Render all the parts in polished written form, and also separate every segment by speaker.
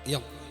Speaker 1: يلا.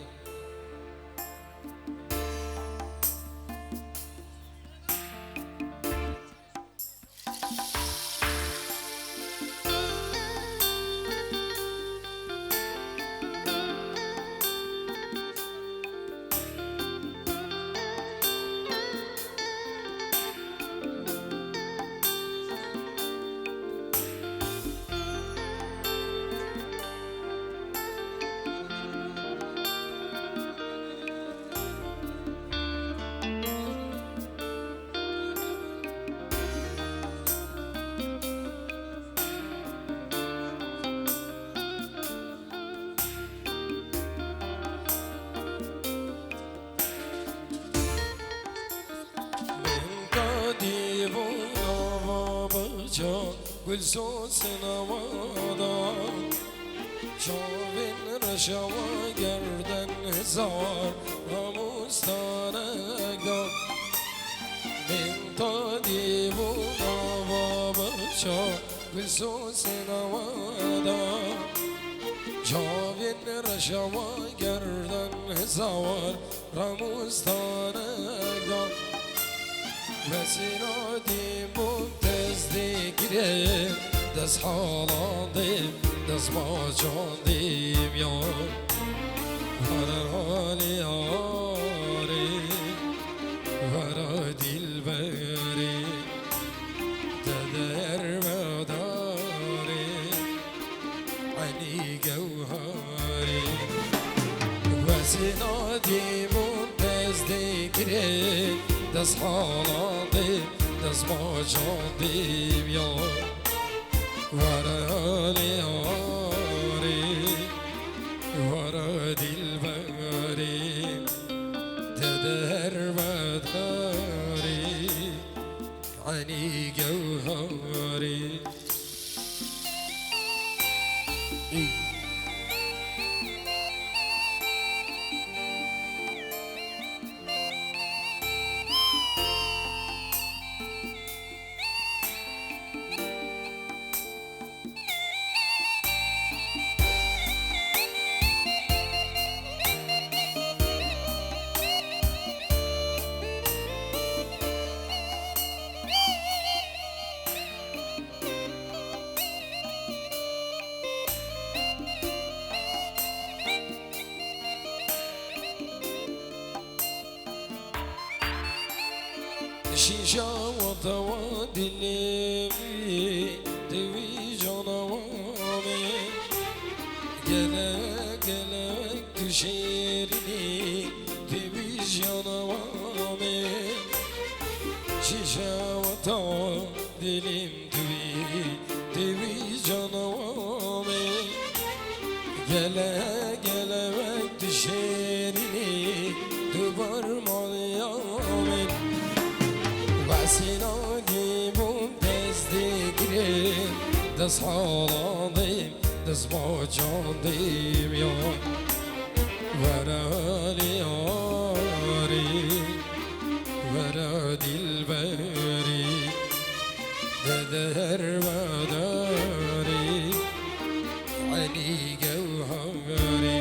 Speaker 1: گل سوز نوادا شاوین رشوا گردن هزار راموستانگا من تا دیوونا و بچا گل سوز نوادا شاوین رشوا گردن هزار راموستانگا مسینا دیمون تزدیگیره دست حالانده دست ماجاندیم یار هر حالی آری هر دل بری ددر مداری عنی گوهری مسینا دیمون تزدیگیره دست حالانده دست ماجاندیم یار ورا لیاری ورا دل بری تدر بداری عنی گوهری شیشا و دوا دلی دوی جانوامی گله گله کشیرنی دوی جانوامی شیشا و دوا دلیم دوی جانوامی گله گله کشیرنی دوبار مالیامی سینا دیمون تزدیگیره دست حالاندیم دست ماجاندیم یار ورا لیاری ورا دل بری ددر مداری عنی گوهری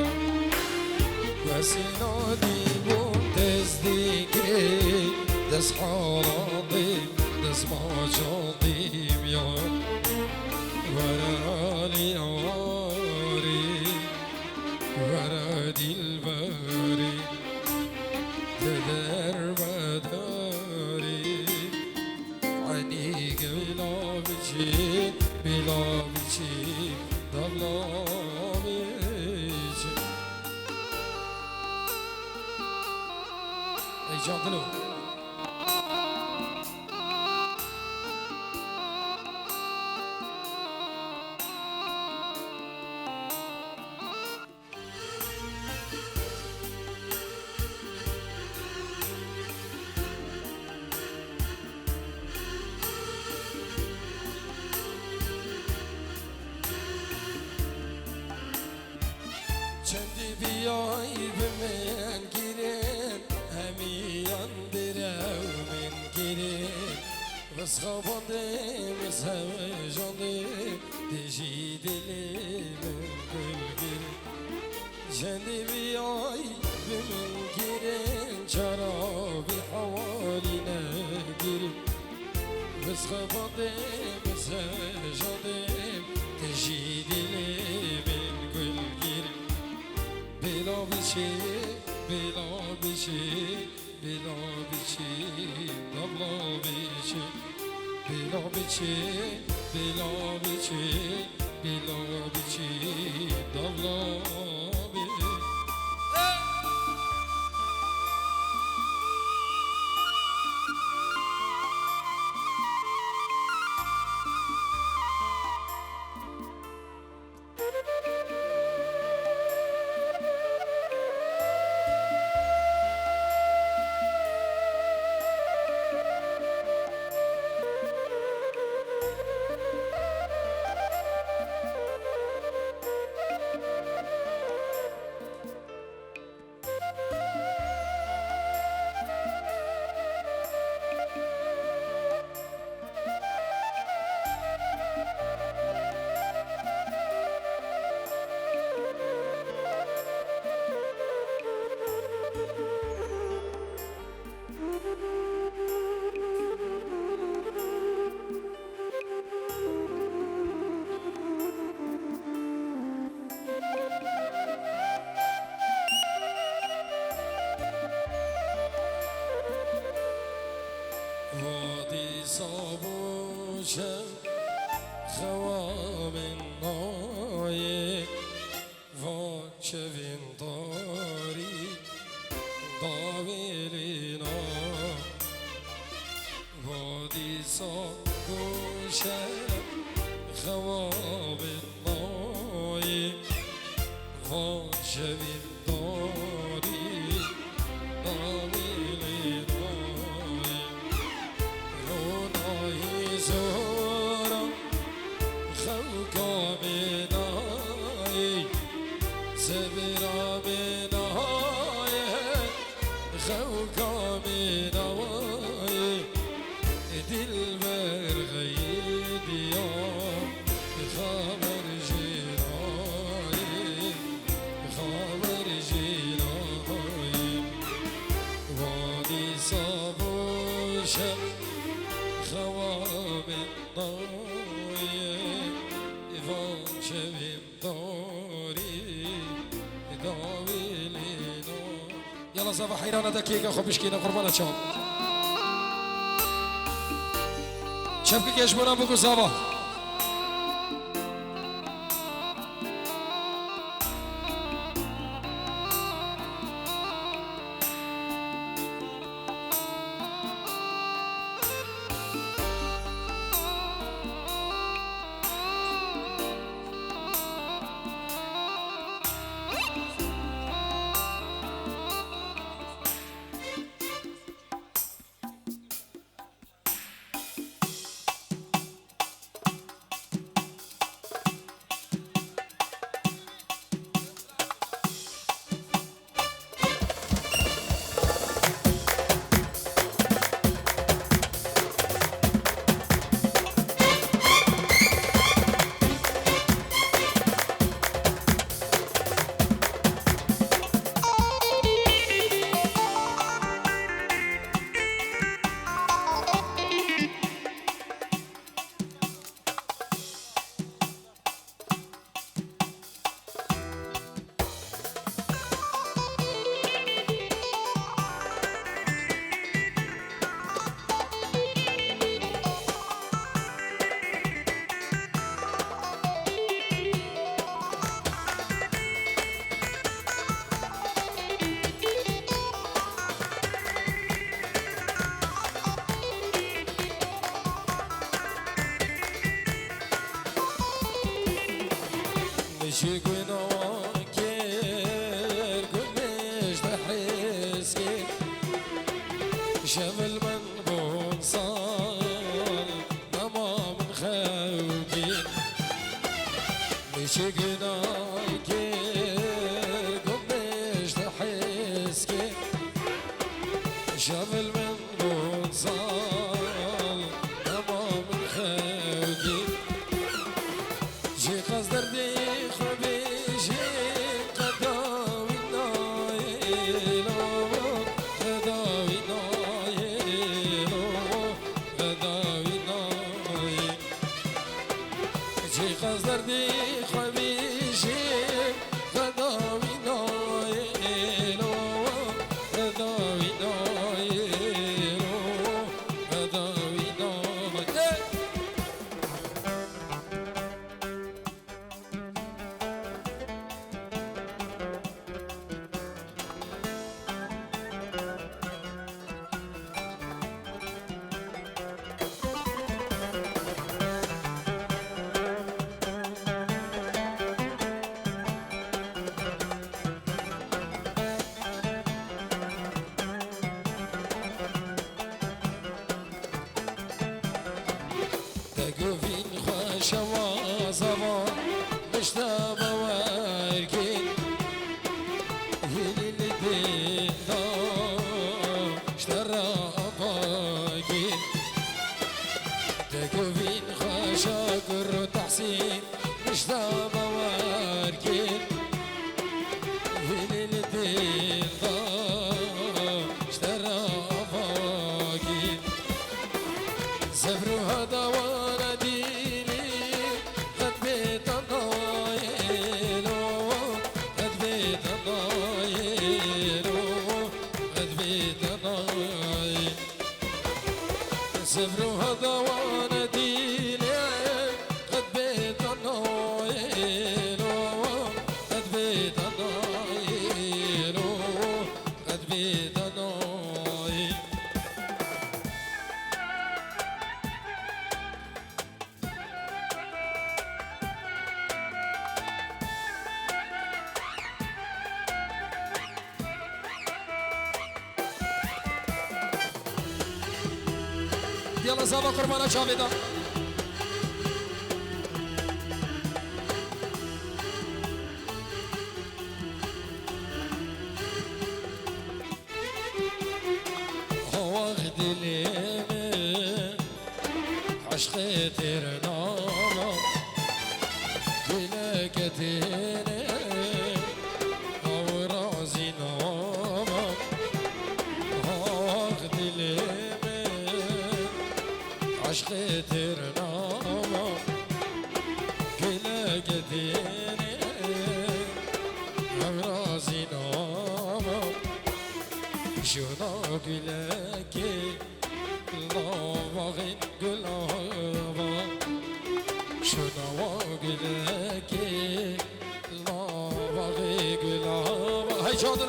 Speaker 1: و سینا دیمون تزدیگیره دست حالاندیم دست ماجاندیم یار ورا لیاری ورا دل بری ددر مداری عنی بلا بچی بلا بچی دبلا بچی ای جان دلو چندی بیای به من گیرن همیان درو من گیرن بس خواباندم بس هوجاندم دیجی دلیم گل گیرن چندی بیای خبادم سجادم تجيدي لي من كل جيل بلا بشي بلا بشي بلا بشي بلا بشي بلا بشي بلا بشي بلا بشي بلا بشي وادي صابوشم خواب نای واچوین داری داویلینا وادی صابوشم خواب نای واچوین داری داویلینا زورم خوکا بینایی سبرا بینایی خوکا بینایی دل بر غیدیا خبر جینایی خبر جینایی وادی صابوشم خواب نای ایوان شویم داری داویلینا یلا زبا حیرانه دقیقه خوبش کینه قربانت شما چپکی کش برم بگو زبا شكونا كير كلش تحسكي شمل من بونصال تمام خوكي شكونا كير كلش تحسكي شمل من بونصال تمام خوكي جي قصدر دي غداوي نايلو دقوفين خوش وازمان مشتاق واركين هلي الدين اشترى باقين دقوفين خوش قر تحسين مشتاق واركين هلي الدين اشترى باقين زبرو هذا وانا ديني قد بيت النايلو قد بيت النايلو قد بيت النايل زبرو هذا وانا ديني قد بيت النايلو قد بيت النايلو قد بيت النايل يلا زابا قربانا شاهدا واخد اليمين عشق ترناما بلا كتيني او رازي ناما واخد اليمين عشق ترناما بلا كتيني او رازي ناما شونا قلقي لavaغين قلابا شونا قلقي لavaغي قلابا هاي شاطر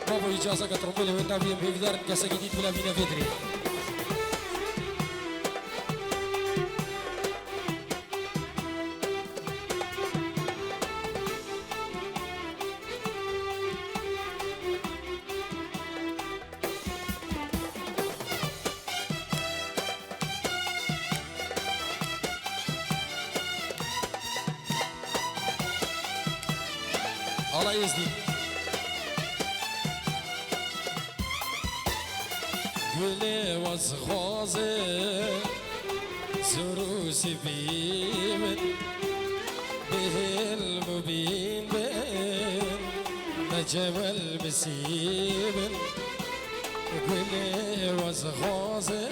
Speaker 1: بابا إجازة قطر مولي والنبي بيقدر كاسة جديد بلا بينا فيدري الله يزدي گل وزغازه زروس بیمن بهل مبین بین نجمل مسیبن گل وزغازه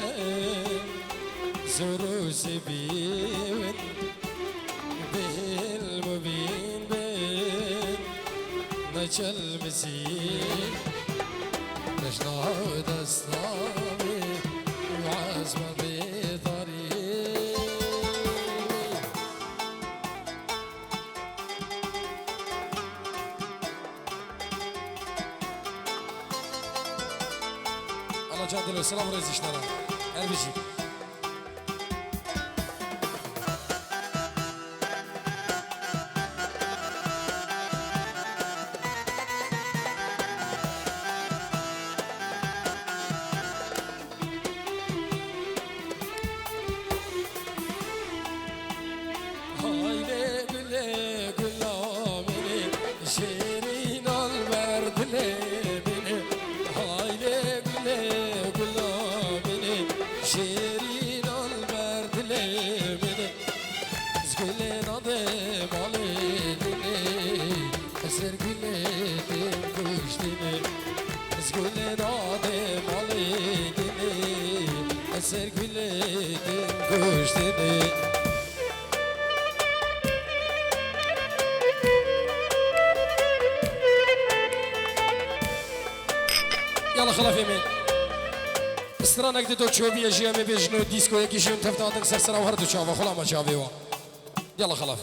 Speaker 1: زروس بیمن بهل مبین بین نجل مسیبن نشناه دستامي وعزم بطريق الله جادل السلام رئيس اشترى البشي شيرين البرد لمني زقلين عظيم عليني أسر قليتم كشتني زقلين عظيم عليني أسر قليتم كشتني يلا خلاف يمين استرانك دو تشوبي اجيامي بيجنو ديسكو يكي جيون تفتاتك سرسرا وهردو تشافا خلا ما تشافيوا يلا خلاف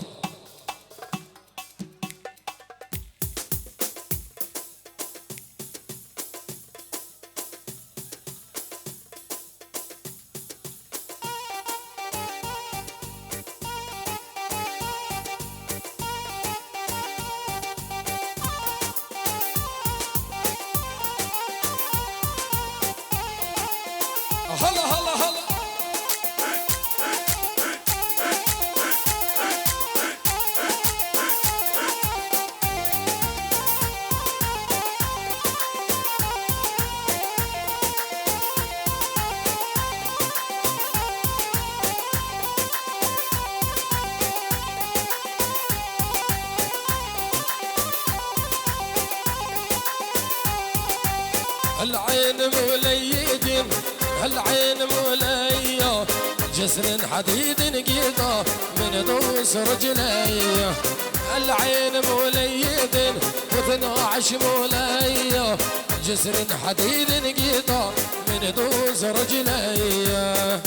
Speaker 1: العين موليد العين مولية جسر حديد قيضة من دوس رجلي العين موليد و12 مولية جسر حديد قيضة من دوس رجلي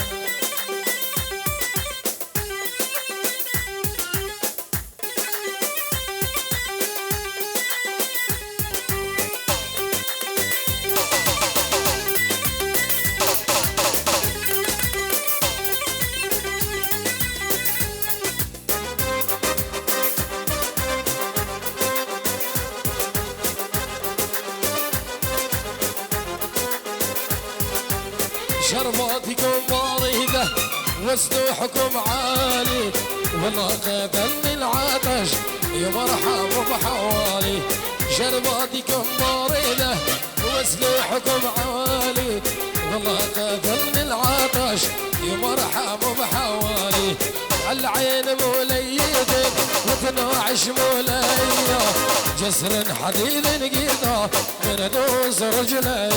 Speaker 1: شرباتكم مريضة وسطوحكم عالي والله قتلني العطش يا مرحبا بحوالي شرباتكم مريضة وسطوحكم عالي والله قتلني العطش يا مرحبا بحوالي العين موليد و12 مولية جسر حديد قيضة من دوس رجلي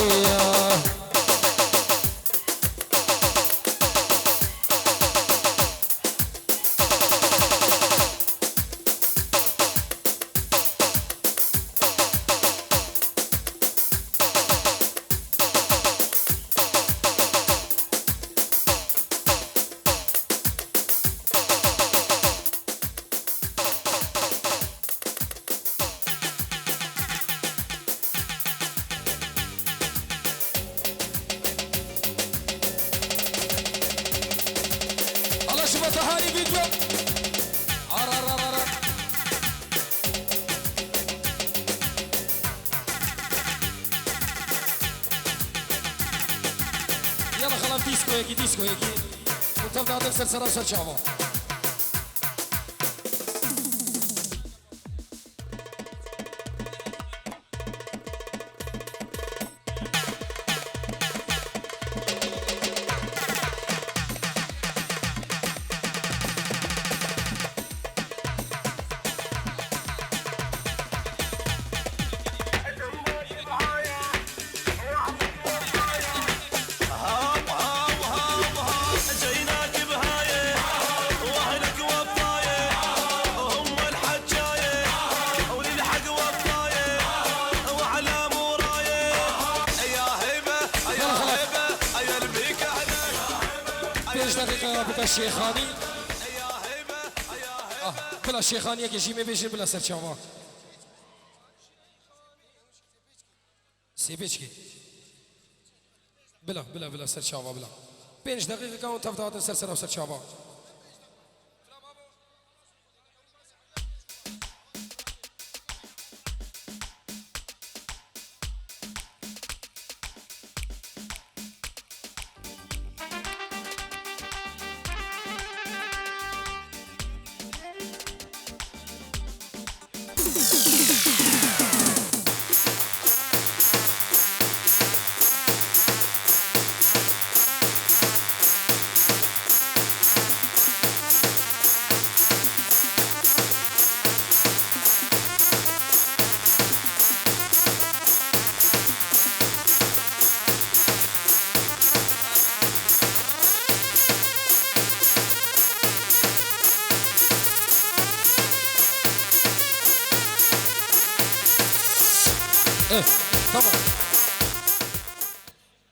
Speaker 1: هاري فيديو يلا خلاص ديسكو هيك ديسكو هيك وتبدا تكسر سراسر شعبه بلا الشيخاني بلا الشيخاني يجي جيمي بيجي بلا سرشاوا سيبيشكي بلا سرشاوا بلا 5 دقيقة كون تفضل سرسرة وسرشاوا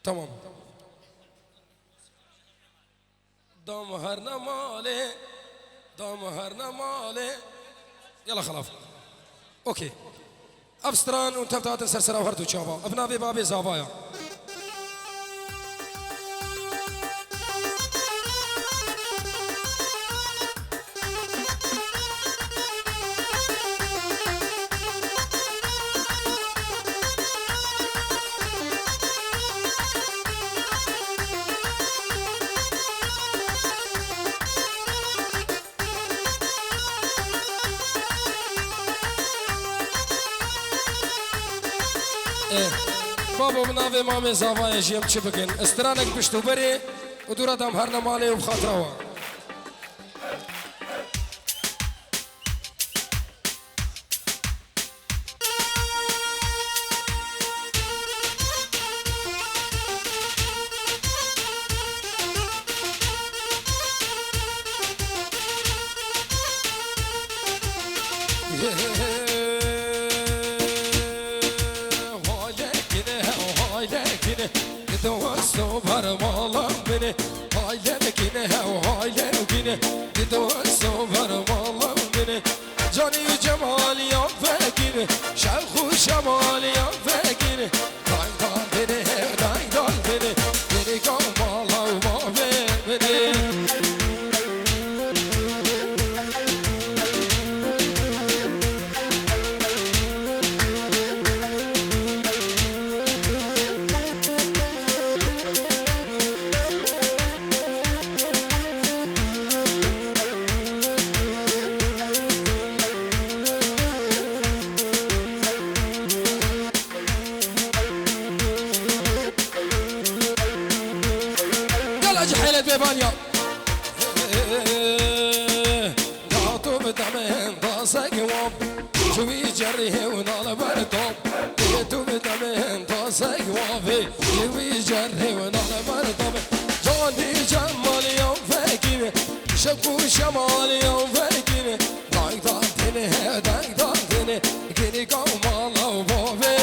Speaker 1: تمام دمهرنا مالي يلا خلاص اوكي ابستران وانت بتاعت سرسرة وهردو تشابا ابنابي بابي زابايا بابا بناوي مامي زاوايا جيم تشبكن استرانك بشتو بري ودورا دام هرنا مالي وبخاطروا دوستو برمالم بینه هایلم کینه هایلم کینه دوستو برمالم بینه جانی جمالیام فکینه شوق و شمالیام فکینه دای دال بینه دای دال بینه بینه کامالا و ما بینه حيلة بيبانيا قاطو بدمين طاسك وام شوي جريه ونال بردوم قاطو بدمين طاسك وافي شوي جريه ونال بردوم جاني جمال يوم فاكينه شكو شمال يوم فاكينه دايك دايك دايك دايك كيني قوم الله وبابي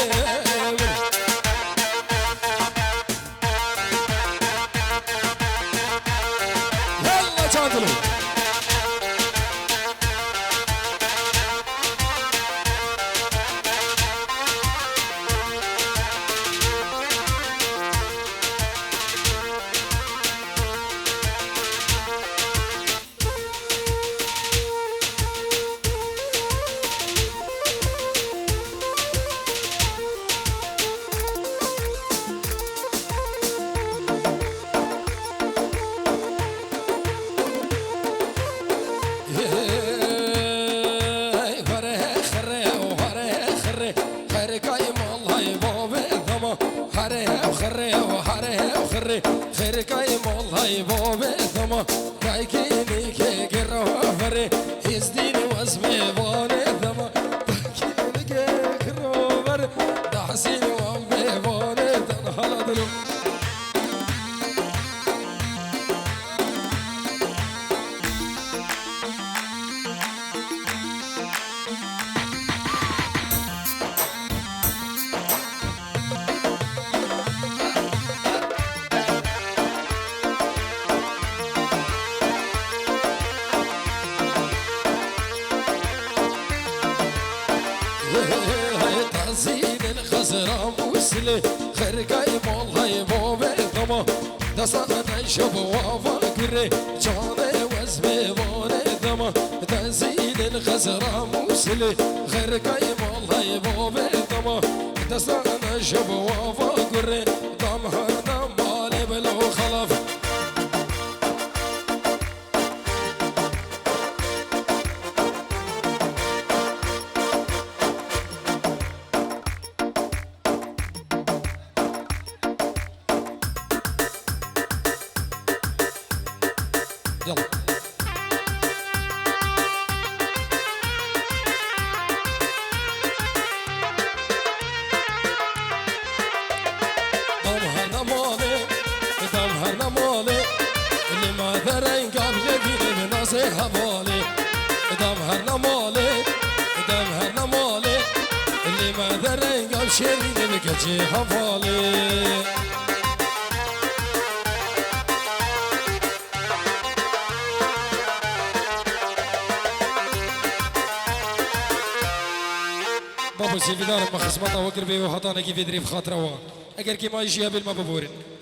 Speaker 1: خير كاي والله بابي ثما كاي كيني كي قرافري يزديني واسمي باني ثما كيني كي قرافري دحسيني وامي باني تنهلا دلو خير كاي والله بابي ثما دستان نشب وافكري جاني واسمي باني ثما تزيد الخزرة موسلي خير كاي والله بابي ثما دستان نشب وافكري ضمهرنا مالي بلو خلف يلا دمهرنا مالي اللي ما ذرين قبل فيني بنصيحة بالي دمهرنا مالي اللي ما ذرين قبل شيريني بكجيها بالي بابو سيفي دارم ما خصمته وقربي وحطانا كيف يدري بخاطره اگر كي ما يجي قبل ما ببورن